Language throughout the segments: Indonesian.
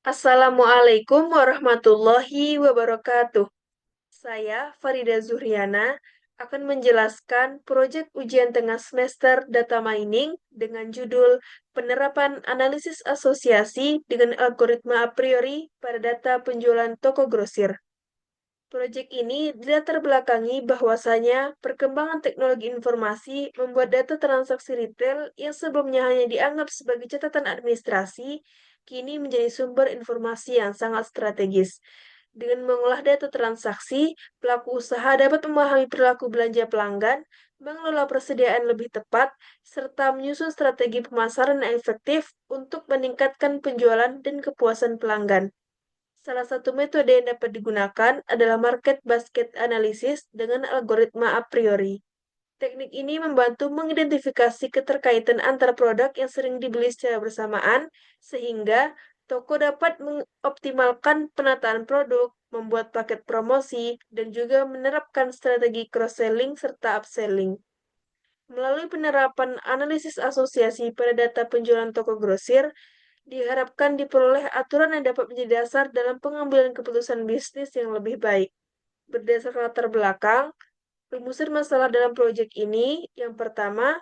Assalamualaikum warahmatullahi wabarakatuh. Saya Farida Zuhriana akan menjelaskan proyek ujian tengah semester data mining dengan judul Penerapan Analisis Asosiasi dengan Algoritma A priori pada data penjualan toko grosir. Proyek ini dilatar belakangi bahwasanya perkembangan teknologi informasi membuat data transaksi retail yang sebelumnya hanya dianggap sebagai catatan administrasi, kini menjadi sumber informasi yang sangat strategis. Dengan mengolah data transaksi, pelaku usaha dapat memahami perilaku belanja pelanggan, mengelola persediaan lebih tepat, serta menyusun strategi pemasaran yang efektif untuk meningkatkan penjualan dan kepuasan pelanggan. Salah satu metode yang dapat digunakan adalah market basket analysis dengan algoritma a priori. Teknik ini membantu mengidentifikasi keterkaitan antar produk yang sering dibeli secara bersamaan, sehingga toko dapat mengoptimalkan penataan produk, membuat paket promosi, dan juga menerapkan strategi cross-selling serta upselling. Melalui penerapan analisis asosiasi pada data penjualan toko grosir, diharapkan diperoleh aturan yang dapat menjadi dasar dalam pengambilan keputusan bisnis yang lebih baik. Berdasarkan latar belakang, rumusan masalah dalam proyek ini, yang pertama,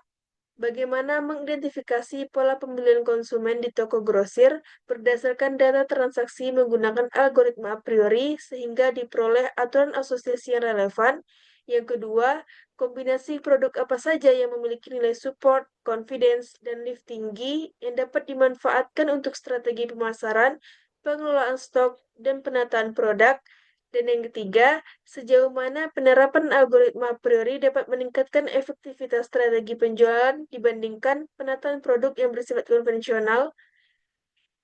bagaimana mengidentifikasi pola pembelian konsumen di toko grosir berdasarkan data transaksi menggunakan algoritma a priori sehingga diperoleh aturan asosiasi yang relevan. Yang kedua, kombinasi produk apa saja yang memiliki nilai support, confidence, dan lift tinggi yang dapat dimanfaatkan untuk strategi pemasaran, pengelolaan stok, dan penataan produk. Dan yang ketiga, sejauh mana penerapan algoritma a priori dapat meningkatkan efektivitas strategi penjualan dibandingkan penataan produk yang bersifat konvensional.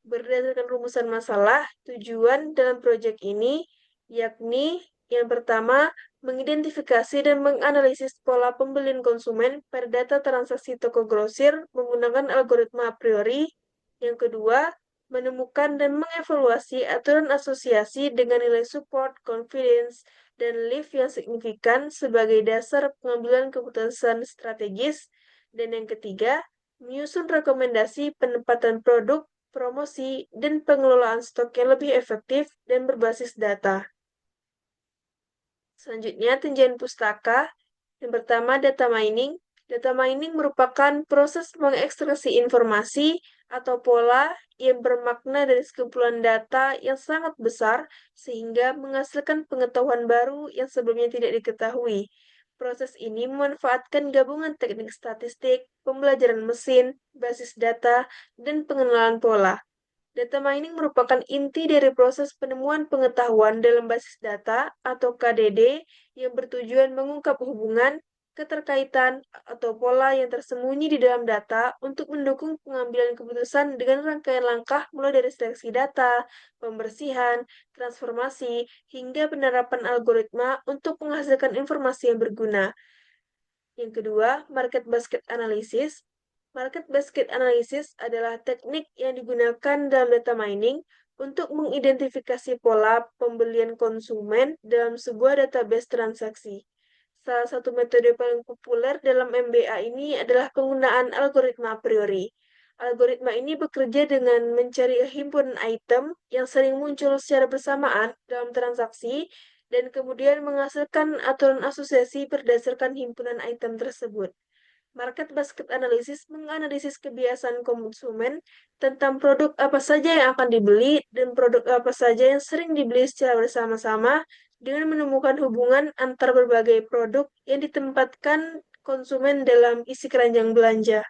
Berdasarkan rumusan masalah, tujuan dalam proyek ini yakni yang pertama, mengidentifikasi dan menganalisis pola pembelian konsumen pada data transaksi toko grosir menggunakan algoritma a priori. Yang kedua, menemukan dan mengevaluasi aturan asosiasi dengan nilai support, confidence, dan lift yang signifikan sebagai dasar pengambilan keputusan strategis. Dan yang ketiga, menyusun rekomendasi penempatan produk, promosi, dan pengelolaan stok yang lebih efektif dan berbasis data. Selanjutnya, tinjauan pustaka. Yang pertama, data mining. Data mining merupakan proses mengekstraksi informasi atau pola yang bermakna dari sekumpulan data yang sangat besar sehingga menghasilkan pengetahuan baru yang sebelumnya tidak diketahui. Proses ini memanfaatkan gabungan teknik statistik, pembelajaran mesin, basis data, dan pengenalan pola. Data mining merupakan inti dari proses penemuan pengetahuan dalam basis data atau KDD yang bertujuan mengungkap hubungan, keterkaitan, atau pola yang tersembunyi di dalam data untuk mendukung pengambilan keputusan dengan rangkaian langkah mulai dari seleksi data, pembersihan, transformasi, hingga penerapan algoritma untuk menghasilkan informasi yang berguna. Yang kedua, market basket analysis. Market basket analysis adalah teknik yang digunakan dalam data mining untuk mengidentifikasi pola pembelian konsumen dalam sebuah database transaksi. Salah satu metode paling populer dalam MBA ini adalah penggunaan algoritma a priori. Algoritma ini bekerja dengan mencari himpunan item yang sering muncul secara bersamaan dalam transaksi dan kemudian menghasilkan aturan asosiasi berdasarkan himpunan item tersebut. Market basket analysis menganalisis kebiasaan konsumen tentang produk apa saja yang akan dibeli dan produk apa saja yang sering dibeli secara bersama-sama dengan menemukan hubungan antar berbagai produk yang ditempatkan konsumen dalam isi keranjang belanja.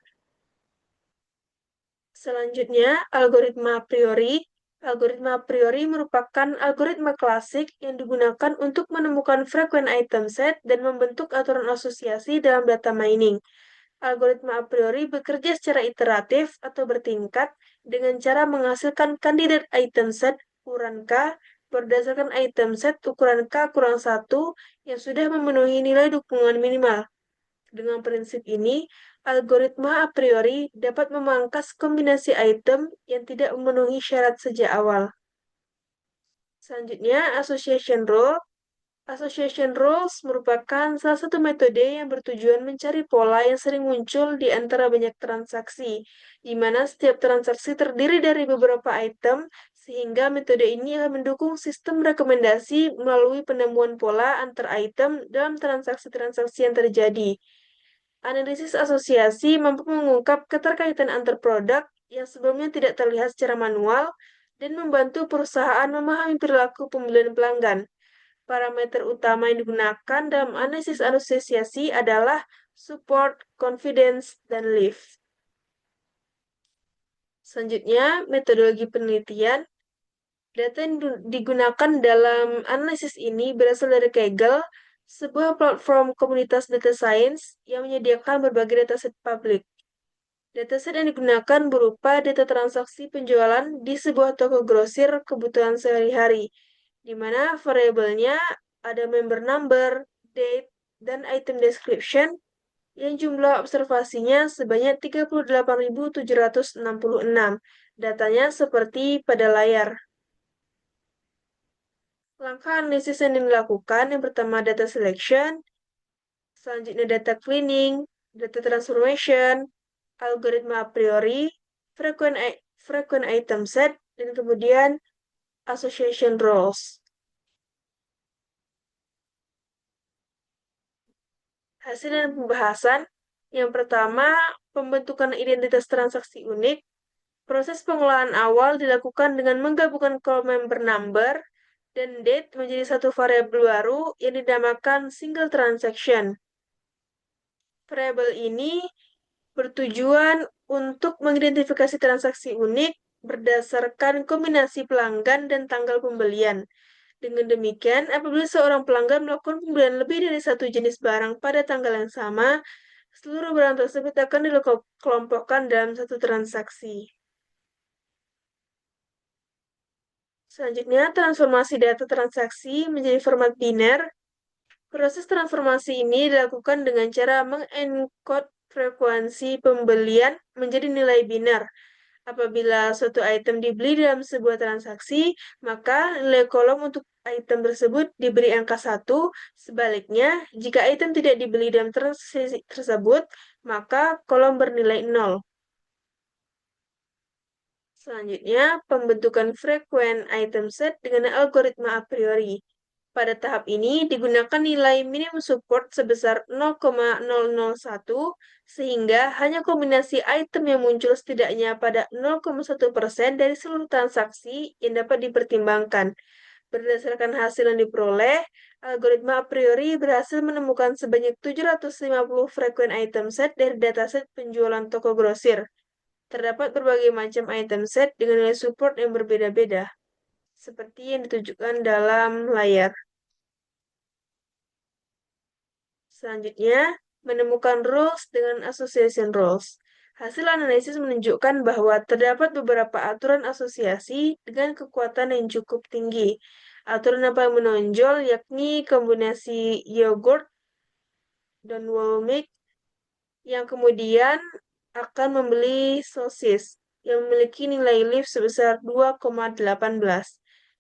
Selanjutnya, algoritma a priori. Algoritma a priori merupakan algoritma klasik yang digunakan untuk menemukan frekuensi item set dan membentuk aturan asosiasi dalam data mining. Algoritma a priori bekerja secara iteratif atau bertingkat dengan cara menghasilkan kandidat item set ukuran K berdasarkan item set ukuran K kurang 1 yang sudah memenuhi nilai dukungan minimal. Dengan prinsip ini, algoritma a priori dapat memangkas kombinasi item yang tidak memenuhi syarat sejak awal. Selanjutnya, association rule. Association rules merupakan salah satu metode yang bertujuan mencari pola yang sering muncul di antara banyak transaksi, di mana setiap transaksi terdiri dari beberapa item sehingga metode ini akan mendukung sistem rekomendasi melalui penemuan pola antar item dalam transaksi-transaksi yang terjadi. Analisis asosiasi mampu mengungkap keterkaitan antar produk yang sebelumnya tidak terlihat secara manual dan membantu perusahaan memahami perilaku pembelian pelanggan. Parameter utama yang digunakan dalam analisis asosiasi adalah support, confidence, dan lift. Selanjutnya, metodologi penelitian. Data yang digunakan dalam analisis ini berasal dari Kaggle, sebuah platform komunitas data science yang menyediakan berbagai dataset publik. Dataset yang digunakan berupa data transaksi penjualan di sebuah toko grosir kebutuhan sehari-hari, di mana variabelnya ada member number, date, dan item description yang jumlah observasinya sebanyak 38.766. Datanya seperti pada layar. Langkah analisis yang dilakukan, yang pertama data selection, selanjutnya data cleaning, data transformation, algoritma a priori, frequent item set, dan kemudian association rules. Hasil dan pembahasan, yang pertama, pembentukan identitas transaksi unik. Proses pengolahan awal dilakukan dengan menggabungkan kolom member number dan date menjadi satu variabel baru yang dinamakan single transaction. Variabel ini bertujuan untuk mengidentifikasi transaksi unik berdasarkan kombinasi pelanggan dan tanggal pembelian. Dengan demikian, apabila seorang pelanggan melakukan pembelian lebih dari satu jenis barang pada tanggal yang sama, seluruh barang tersebut akan dikelompokkan dalam satu transaksi. Selanjutnya, transformasi data transaksi menjadi format biner. Proses transformasi ini dilakukan dengan cara mengencode frekuensi pembelian menjadi nilai biner. Apabila suatu item dibeli dalam sebuah transaksi, maka nilai kolom untuk item tersebut diberi angka 1. Sebaliknya, jika item tidak dibeli dalam transaksi tersebut, maka kolom bernilai 0. Selanjutnya, pembentukan frequent item set dengan algoritma a priori. Pada tahap ini, digunakan nilai minimum support sebesar 0,001, sehingga hanya kombinasi item yang muncul setidaknya pada 0,1% dari seluruh transaksi yang dapat dipertimbangkan. Berdasarkan hasil yang diperoleh, algoritma a priori berhasil menemukan sebanyak 750 frequent item set dari dataset penjualan toko grosir. Terdapat berbagai macam item set dengan nilai support yang berbeda-beda, seperti yang ditunjukkan dalam layar. Selanjutnya, menemukan rules dengan association rules. Hasil analisis menunjukkan bahwa terdapat beberapa aturan asosiasi dengan kekuatan yang cukup tinggi. Aturan apa yang menonjol yakni kombinasi yogurt dan whole milk yang kemudian akan membeli sosis yang memiliki nilai lift sebesar 2,18.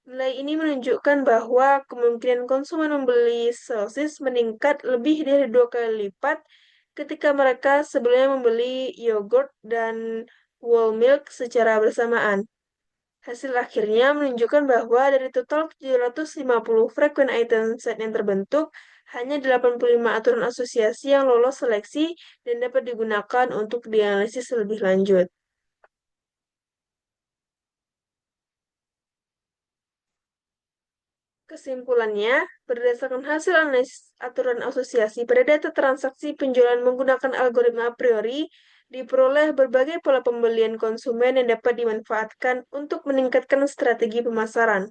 Nilai ini menunjukkan bahwa kemungkinan konsumen membeli sosis meningkat lebih dari 2 kali lipat ketika mereka sebelumnya membeli yogurt dan whole milk secara bersamaan. Hasil akhirnya menunjukkan bahwa dari total 750 frequent item set yang terbentuk, hanya 85 aturan asosiasi yang lolos seleksi dan dapat digunakan untuk dianalisis lebih lanjut. Kesimpulannya, berdasarkan hasil analisis aturan asosiasi pada data transaksi penjualan menggunakan algoritma a priori, diperoleh berbagai pola pembelian konsumen yang dapat dimanfaatkan untuk meningkatkan strategi pemasaran.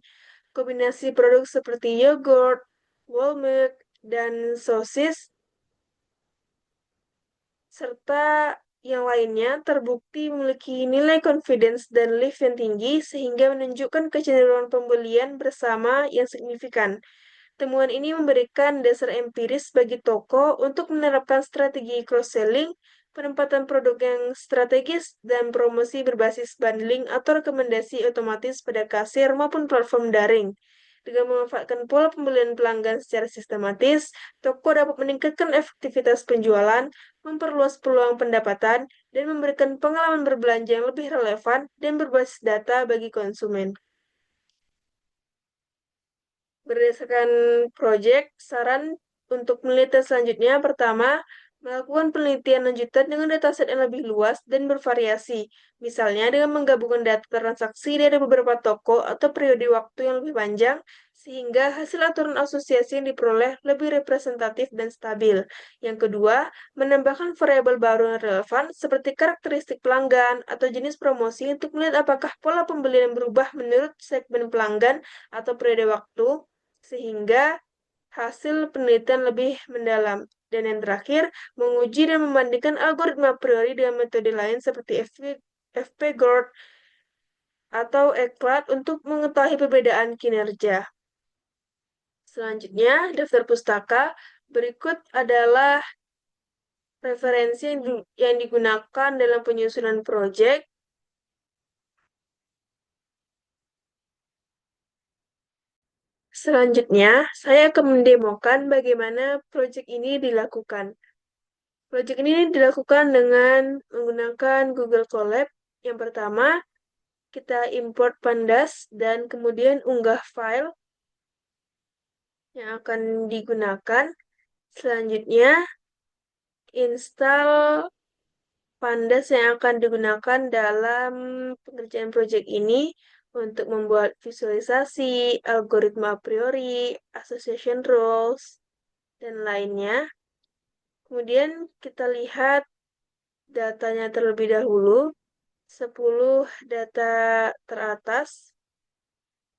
Kombinasi produk seperti yogurt, whole milk, dan sosis, serta yang lainnya terbukti memiliki nilai confidence dan lift yang tinggi sehingga menunjukkan kecenderungan pembelian bersama yang signifikan. Temuan ini memberikan dasar empiris bagi toko untuk menerapkan strategi cross-selling, penempatan produk yang strategis, dan promosi berbasis bundling atau rekomendasi otomatis pada kasir maupun platform daring. Dengan memanfaatkan pola pembelian pelanggan secara sistematis, toko dapat meningkatkan efektivitas penjualan, memperluas peluang pendapatan, dan memberikan pengalaman berbelanja yang lebih relevan dan berbasis data bagi konsumen. Berdasarkan proyek, saran untuk penelitian selanjutnya pertama, melakukan penelitian lanjutan dengan dataset yang lebih luas dan bervariasi. Misalnya dengan menggabungkan data transaksi dari beberapa toko atau periode waktu yang lebih panjang, sehingga hasil aturan asosiasi yang diperoleh lebih representatif dan stabil. Yang kedua, menambahkan variabel baru yang relevan seperti karakteristik pelanggan atau jenis promosi untuk melihat apakah pola pembelian berubah menurut segmen pelanggan atau periode waktu sehingga hasil penelitian lebih mendalam. Dan yang terakhir, menguji dan membandingkan algoritma a priori dengan metode lain seperti FP-GORD atau ECLAD untuk mengetahui perbedaan kinerja. Selanjutnya, daftar pustaka. Berikut adalah referensi yang digunakan dalam penyusunan proyek. Selanjutnya, saya akan mendemokan bagaimana proyek ini dilakukan. Proyek ini dilakukan dengan menggunakan Google Colab. Yang pertama, kita import Pandas dan kemudian unggah file yang akan digunakan. Selanjutnya, install Pandas yang akan digunakan dalam pengerjaan proyek ini untuk membuat visualisasi, algoritma a priori, association rules, dan lainnya. Kemudian kita lihat datanya terlebih dahulu. 10 data teratas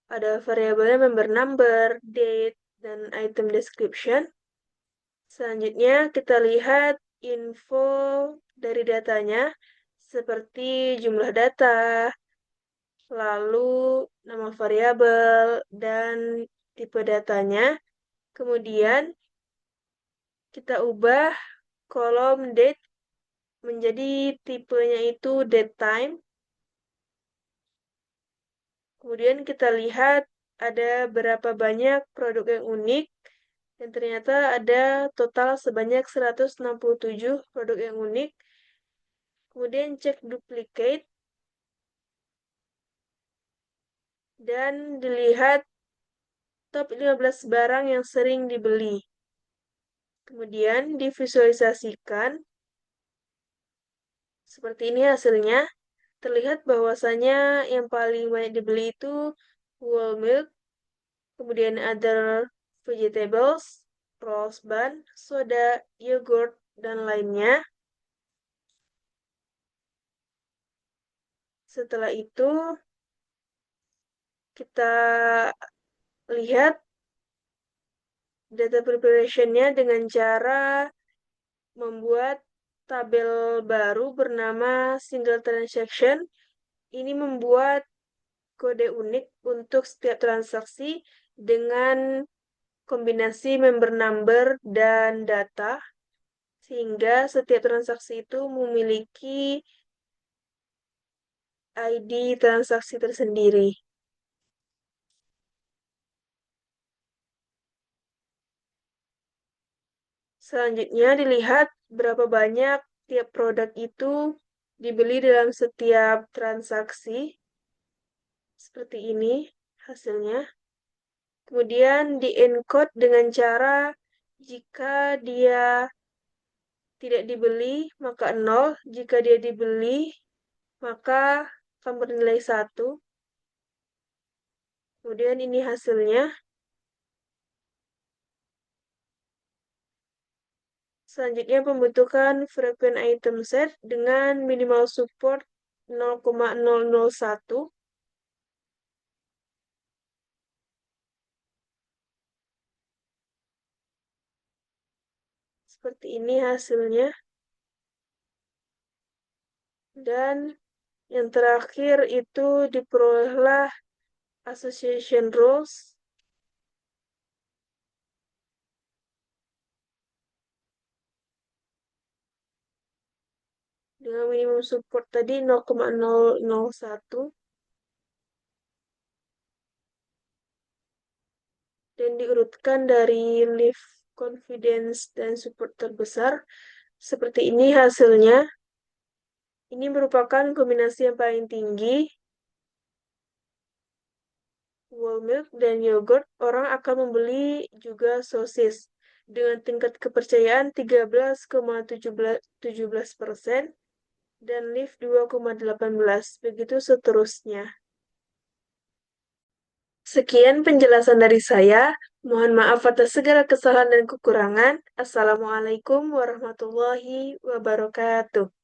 ada variabelnya member number, date, dan item description. Selanjutnya kita lihat info dari datanya seperti jumlah data, lalu nama variabel, dan tipe datanya. Kemudian kita ubah kolom date menjadi tipenya itu date time. Kemudian kita lihat ada berapa banyak produk yang unik, dan ternyata ada total sebanyak 167 produk yang unik. Kemudian cek duplicate, dan dilihat top 15 barang yang sering dibeli. Kemudian divisualisasikan, seperti ini hasilnya. Terlihat bahwasanya yang paling banyak dibeli itu whole milk, kemudian other vegetables, rose bun, soda, yogurt, dan lainnya. Setelah itu, kita lihat data preparation-nya dengan cara membuat tabel baru bernama single transaction. Ini membuat kode unik untuk setiap transaksi dengan kombinasi member number dan data, sehingga setiap transaksi itu memiliki ID transaksi tersendiri. Selanjutnya dilihat berapa banyak tiap produk itu dibeli dalam setiap transaksi. Seperti ini hasilnya. Kemudian di-encode dengan cara jika dia tidak dibeli, maka 0. Jika dia dibeli, maka akan bernilai 1. Kemudian ini hasilnya. Selanjutnya pembentukan frequent item set dengan minimal support 0,001. Seperti ini hasilnya. Dan yang terakhir itu diperolehlah association rules dengan minimum support tadi 0,001 dan diurutkan dari least confidence dan support terbesar. Seperti ini hasilnya. Ini merupakan kombinasi yang paling tinggi whole milk, dan yogurt, orang akan membeli juga sosis dengan tingkat kepercayaan 13,17%, dan lift 2,18. Begitu seterusnya. Sekian penjelasan dari saya. Mohon maaf atas segala kesalahan dan kekurangan. Assalamualaikum warahmatullahi wabarakatuh.